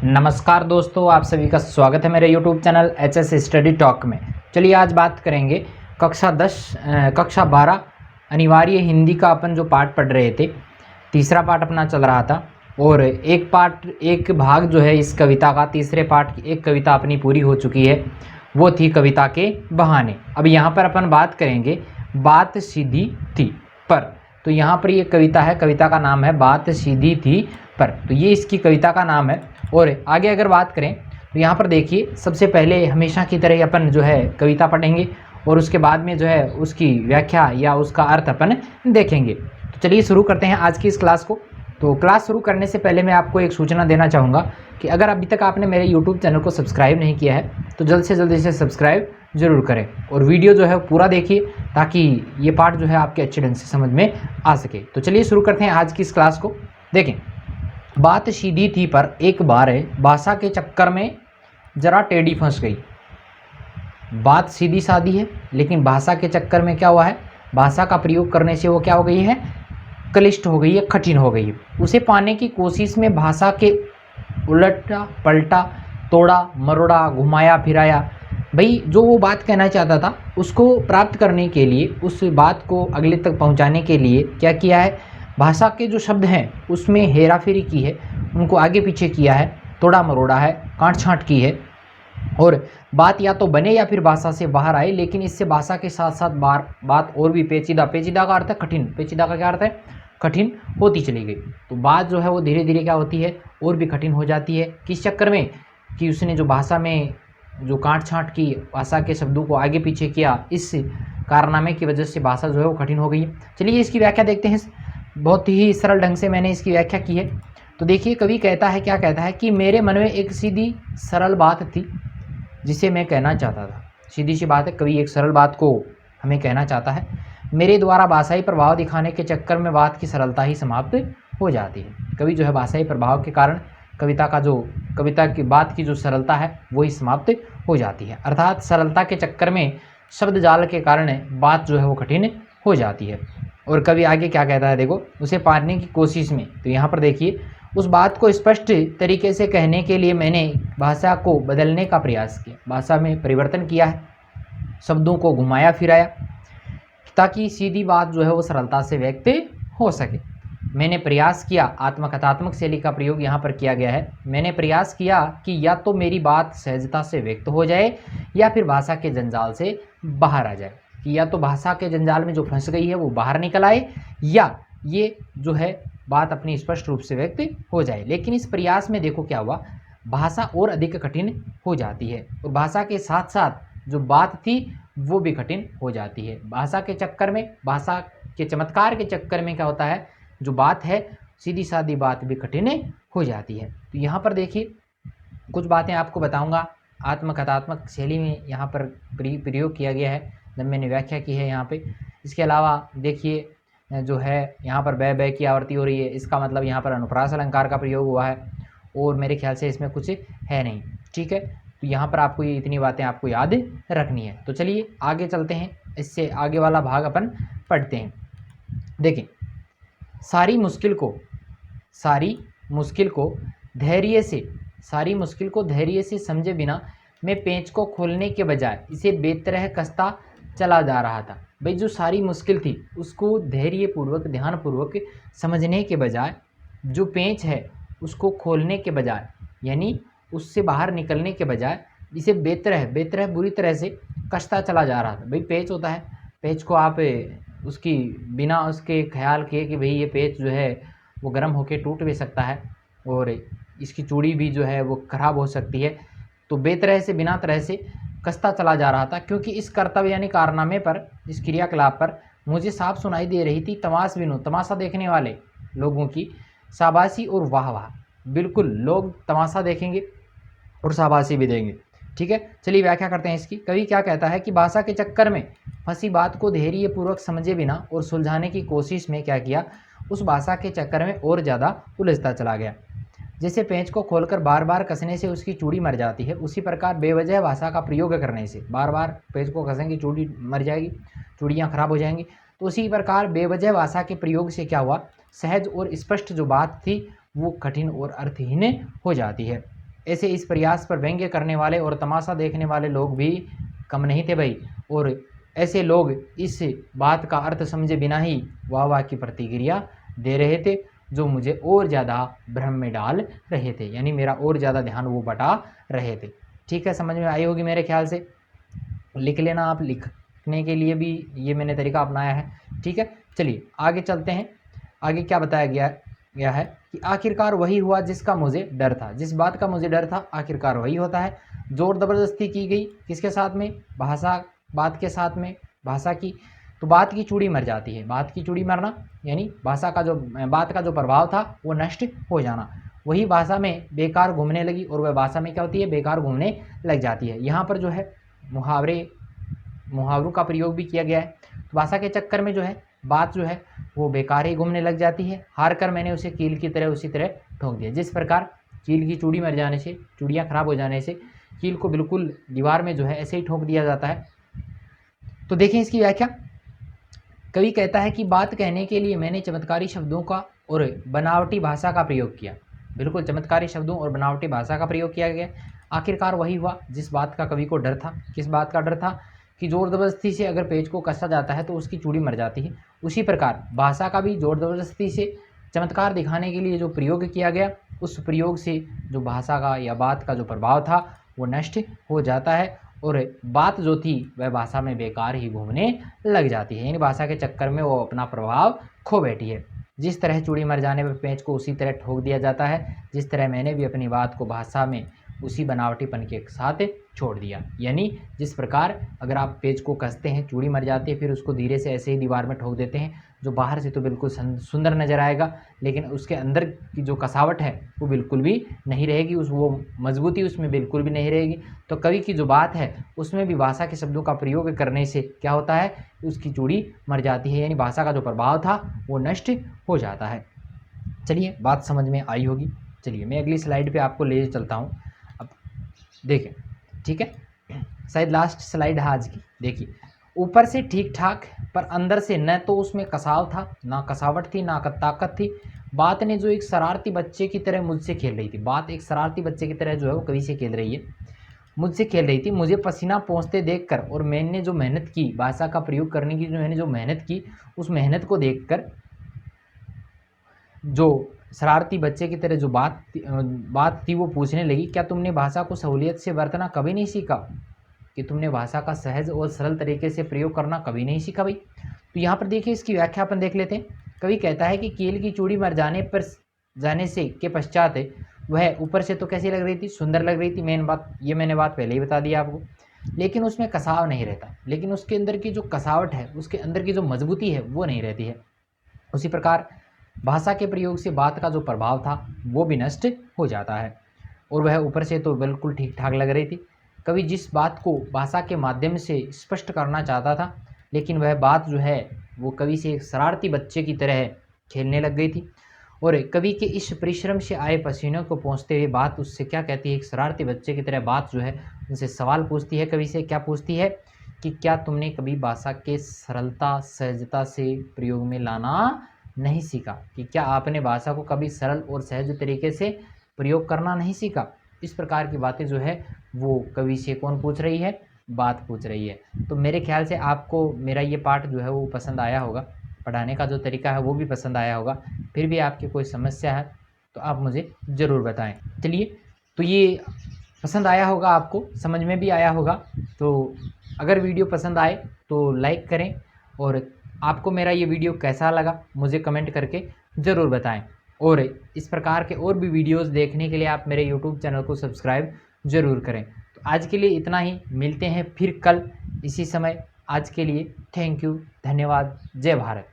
नमस्कार दोस्तों, आप सभी का स्वागत है मेरे YouTube channel HS study talk में। चलिए आज बात करेंगे कक्षा 12 अनिवार्य हिंदी का अपन जो पाठ पढ़ रहे थे। तीसरा पाठ अपना चल रहा था और एक भाग जो है इस कविता का, तीसरे पाठ की एक कविता अपनी पूरी हो चुकी है, वो थी कविता के बहाने। अब यहाँ पर अपन बात करेंगे बात सीधी थी पर। तो यहाँ पर ये कविता है, कविता का नाम है बात सीधी थी पर। तो ये इसकी कविता का नाम है। और आगे अगर बात करें तो यहाँ पर देखिए, सबसे पहले हमेशा की तरह अपन जो है कविता पढ़ेंगे और उसके बाद में जो है उसकी व्याख्या या उसका अर्थ अपन देखेंगे। तो चलिए शुरू करते हैं आज की इस क्लास को। तो क्लास शुरू करने से पहले मैं आपको एक सूचना देना चाहूँगा कि अगर अभी तक आपने मेरे YouTube चैनल को सब्सक्राइब नहीं किया है तो जल्द से जल्द इसे सब्सक्राइब जरूर करें और वीडियो जो है पूरा देखिए ताकि ये पार्ट जो है आपके अच्छे ढंग से समझ में आ सके। तो चलिए शुरू करते हैं आज की इस क्लास को। देखें, बात सीधी थी पर एक बार भाषा के चक्कर में जरा टेढ़ी फंस गई। बात सीधी सादी है लेकिन भाषा के चक्कर में क्या हुआ है, भाषा का प्रयोग करने से वो क्या हो गई है, क्लिष्ट हो गई है, कठिन हो गई है। उसे पाने की कोशिश में भाषा के उलटा पलटा, तोड़ा मरोड़ा, घुमाया फिराया। भाई जो वो बात कहना चाहता था उसको प्राप्त करने के लिए, उस बात को अगले तक पहुंचाने के लिए क्या किया है, भाषा के जो शब्द हैं उसमें हेरा फेरी की है, उनको आगे पीछे किया है, तोड़ा मरोड़ा है, काट छाँट की है। और बात या तो बने या फिर भाषा से बाहर आए, लेकिन इससे भाषा के साथ साथ बात और भी पेचीदा, पेचीदा का अर्थ है कठिन, पेचीदा का क्या अर्थ है, कठिन होती चली गई। तो बात जो है वो धीरे धीरे क्या होती है, और भी कठिन हो जाती है। किस चक्कर में कि उसने जो भाषा में जो काट छाँट की, भाषा के शब्दों को आगे पीछे किया, इस कारनामे की वजह से भाषा जो है वो कठिन हो गई है। चलिए इसकी व्याख्या देखते हैं। बहुत ही सरल ढंग से मैंने इसकी व्याख्या की है। तो देखिए, कवि कहता है, क्या कहता है कि मेरे मन में एक सीधी सरल बात थी जिसे मैं कहना चाहता था। सीधी सी बात है, कवि एक सरल बात को हमें कहना चाहता है। मेरे द्वारा भाषाई प्रभाव दिखाने के चक्कर में बात की सरलता ही समाप्त हो जाती है। कवि जो है भाषाई प्रभाव के कारण कविता की बात की जो सरलता है वही समाप्त हो जाती है। अर्थात सरलता के चक्कर में, शब्द जाल के कारण बात जो है वो कठिन हो जाती है। और कवि आगे क्या कहता है, देखो, उसे पाने की कोशिश में। तो यहाँ पर देखिए, उस बात को स्पष्ट तरीके से कहने के लिए मैंने भाषा को बदलने का प्रयास किया, भाषा में परिवर्तन किया है, शब्दों को घुमाया फिराया ताकि सीधी बात जो है वो सरलता से व्यक्त हो सके। मैंने प्रयास किया, आत्मकथात्मक शैली का प्रयोग यहाँ पर किया गया है। मैंने प्रयास किया कि या तो मेरी बात सहजता से व्यक्त हो जाए या फिर भाषा के जंजाल से बाहर आ जाए, कि या तो भाषा के जंजाल में जो फंस गई है वो बाहर निकल आए, या ये जो है बात अपनी स्पष्ट रूप से व्यक्त हो जाए। लेकिन इस प्रयास में देखो क्या हुआ, भाषा और अधिक कठिन हो जाती है और भाषा के साथ साथ जो बात थी वो भी कठिन हो जाती है। भाषा के चक्कर में, भाषा के चमत्कार के चक्कर में क्या होता है, जो बात है सीधी सादी बात भी कठिन हो जाती है। तो यहाँ पर देखिए कुछ बातें आपको बताऊँगा, आत्मकथात्मक शैली में यहाँ पर प्रयोग किया गया है जब मैंने व्याख्या की है यहाँ पे। इसके अलावा देखिए जो है यहाँ पर बै बै की आवृत्ति हो रही है, इसका मतलब यहाँ पर अनुप्रास अलंकार का प्रयोग हुआ है और मेरे ख्याल से इसमें कुछ है नहीं, ठीक है। तो यहाँ पर आपको ये इतनी बातें आपको याद रखनी है। तो चलिए आगे चलते हैं, इससे आगे वाला भाग अपन पढ़ते हैं। देखें, सारी मुश्किल को धैर्य से समझे बिना मैं पेंच को खोलने के बजाय इसे बेतरह कसता चला जा रहा था। भाई जो सारी मुश्किल थी उसको धैर्यपूर्वक, ध्यानपूर्वक समझने के बजाय, जो पेंच है उसको खोलने के बजाय, यानी उससे बाहर निकलने के बजाय, इसे बेतरह बुरी तरह से कसता चला जा रहा था। भाई पेंच होता है, पेंच को आप उसकी बिना उसके ख्याल किए कि भाई ये पेंच जो है वो गर्म होकर टूट भी सकता है और इसकी चूड़ी भी जो है वो खराब हो सकती है। तो बेतरह से, बिना तरह से कसता चला जा रहा था, क्योंकि इस कर्तव्य यानी कारनामे पर, इस क्रियाकलाप पर मुझे साफ सुनाई दे रही थी तमाशा देखने वाले लोगों की शाबाशी और वाह वाह। बिल्कुल, लोग तमाशा देखेंगे और शाबाशी भी देंगे, ठीक है। चलिए व्याख्या करते हैं इसकी। कवि क्या कहता है कि भाषा के चक्कर में फंसी बात को धैर्यपूर्वक समझे बिना और सुलझाने की कोशिश में क्या किया, उस भाषा के चक्कर में और ज़्यादा उलझता चला गया। जैसे पेंच को खोलकर बार बार कसने से उसकी चूड़ी मर जाती है, उसी प्रकार बेवजह भाषा का प्रयोग करने से, बार बार पेंच को कसेंगे चूड़ी मर जाएगी, चूड़ियाँ खराब हो जाएंगी। तो उसी प्रकार बेवजह भाषा के प्रयोग से क्या हुआ, सहज और स्पष्ट जो बात थी वो कठिन और अर्थहीन हो जाती है। ऐसे इस प्रयास पर व्यंग्य करने वाले और तमाशा देखने वाले लोग भी कम नहीं थे भाई। और ऐसे लोग इस बात का अर्थ समझे बिना ही वाह वाह की प्रतिक्रिया दे रहे थे, जो मुझे और ज़्यादा भ्रम में डाल रहे थे, यानी मेरा और ज़्यादा ध्यान वो बटा रहे थे। ठीक है, समझ में आई होगी मेरे ख्याल से। लिख लेना आप, लिखने के लिए भी ये मैंने तरीका अपनाया है। ठीक है, चलिए आगे चलते हैं। आगे क्या बताया गया है कि आखिरकार वही हुआ जिसका मुझे डर था। जिस बात का मुझे डर था आखिरकार वही होता है। जोर ज़बरदस्ती की गई किसके साथ में? बात के साथ में, भाषा की। तो बात की चूड़ी मर जाती है। बात की चूड़ी मरना यानी बात का जो प्रभाव था वो नष्ट हो जाना। वही भाषा में बेकार घूमने लगी, और वह भाषा में क्या होती है? बेकार घूमने लग जाती है। यहाँ पर जो है मुहावरों का प्रयोग भी किया गया है। तो भाषा के चक्कर में जो है बात जो है वो बेकार ही घूमने लग जाती है। हार कर मैंने उसे कील की तरह उसी तरह ठोक दिया। जिस प्रकार कील की चूड़ी मर जाने से, चूड़ियाँ खराब हो जाने से कील को बिल्कुल दीवार में जो है ऐसे ही ठोक दिया जाता है। तो देखें इसकी व्याख्या। कवि कहता है कि बात कहने के लिए मैंने चमत्कारी शब्दों का और बनावटी भाषा का प्रयोग किया। बिल्कुल चमत्कारी शब्दों और बनावटी भाषा का प्रयोग किया गया। आखिरकार वही हुआ जिस बात का कवि को डर था। किस बात का डर था? कि जोर ज़बरदस्ती से अगर पेज को कसा जाता है तो उसकी चूड़ी मर जाती है। उसी प्रकार भाषा का भी जोर ज़बरदस्ती से चमत्कार दिखाने के लिए जो प्रयोग किया गया, उस प्रयोग से जो भाषा का या बात का जो प्रभाव था वो नष्ट हो जाता है, और बात जो थी वह भाषा में बेकार ही घूमने लग जाती है। यानी भाषा के चक्कर में वो अपना प्रभाव खो बैठी है। जिस तरह चूड़ी मर जाने पर पेज को उसी तरह ठोक दिया जाता है, जिस तरह मैंने भी अपनी बात को भाषा में उसी बनावटीपन के साथ छोड़ दिया। यानी जिस प्रकार अगर आप पेज को कसते हैं, चूड़ी मर जाती है, फिर उसको धीरे से ऐसे ही दीवार में ठोक देते हैं, जो बाहर से तो बिल्कुल सुंदर नज़र आएगा, लेकिन उसके अंदर की जो कसावट है वो बिल्कुल भी नहीं रहेगी, वो मजबूती उसमें बिल्कुल भी नहीं रहेगी। तो कवि की जो बात है उसमें भी भाषा के शब्दों का प्रयोग करने से क्या होता है? उसकी चूड़ी मर जाती है, यानी भाषा का जो प्रभाव था वो नष्ट हो जाता है। चलिए बात समझ में आई होगी। चलिए मैं अगली स्लाइड पे आपको ले चलता हूँ। अब देखें, ठीक है, शायद लास्ट स्लाइड है आज की। देखिए, ऊपर से ठीक ठाक पर अंदर से न तो उसमें कसाव था, ना कसावट थी, ना ताकत थी। बात ने जो एक शरारती बच्चे की तरह मुझसे खेल रही थी। बात एक शरारती बच्चे की तरह जो है वो कवि से खेल रही है, मुझसे खेल रही थी। मुझे पसीना पोंछते देखकर और मैंने जो मेहनत की, भाषा का प्रयोग करने की जो मैंने जो मेहनत की, उस मेहनत को देखकर जो शरारती बच्चे की तरह जो बात थी वो पूछने लगी, क्या तुमने भाषा को सहूलियत से बरतना कभी नहीं सीखा? कि तुमने भाषा का सहज और सरल तरीके से प्रयोग करना कभी नहीं सीखा भाई? तो यहाँ पर देखिए इसकी व्याख्या अपन देख लेते हैं। कवि कहता है कि कील की चूड़ी मर जाने से के पश्चात वह ऊपर से तो कैसी लग रही थी? सुंदर लग रही थी। मैंने बात पहले ही बता दी आपको, लेकिन उसमें कसाव नहीं रहता। लेकिन उसके अंदर की जो कसावट है, उसके अंदर की जो मजबूती है वो नहीं रहती है। उसी प्रकार भाषा के प्रयोग से बात का जो प्रभाव था वो भी नष्ट हो जाता है, और वह ऊपर से तो बिल्कुल ठीक ठाक लग रही थी। कवि जिस बात को भाषा के माध्यम से स्पष्ट करना चाहता था, लेकिन वह बात जो है वो कवि से एक शरारती बच्चे की तरह खेलने लग गई थी। और कवि के इस परिश्रम से आए पसीनों को पहुँचते हुए बात उससे क्या कहती है? एक शरारती बच्चे की तरह बात जो है उनसे सवाल पूछती है। कवि से क्या पूछती है? कि क्या तुमने कभी भाषा के सरलता सहजता से प्रयोग में लाना नहीं सीखा? कि क्या आपने भाषा को कभी सरल और सहज तरीके से प्रयोग करना नहीं सीखा? इस प्रकार की बातें जो है वो कवि से कौन पूछ रही है? बात पूछ रही है। तो मेरे ख्याल से आपको मेरा ये पार्ट जो है वो पसंद आया होगा, पढ़ाने का जो तरीका है वो भी पसंद आया होगा। फिर भी आपकी कोई समस्या है तो आप मुझे ज़रूर बताएं। चलिए, तो ये पसंद आया होगा, आपको समझ में भी आया होगा। तो अगर वीडियो पसंद आए तो लाइक करें, और आपको मेरा ये वीडियो कैसा लगा मुझे कमेंट करके ज़रूर बताएं। और इस प्रकार के और भी वीडियोस देखने के लिए आप मेरे यूट्यूब चैनल को सब्सक्राइब ज़रूर करें। तो आज के लिए इतना ही, मिलते हैं फिर कल इसी समय। आज के लिए थैंक यू, धन्यवाद, जय भारत।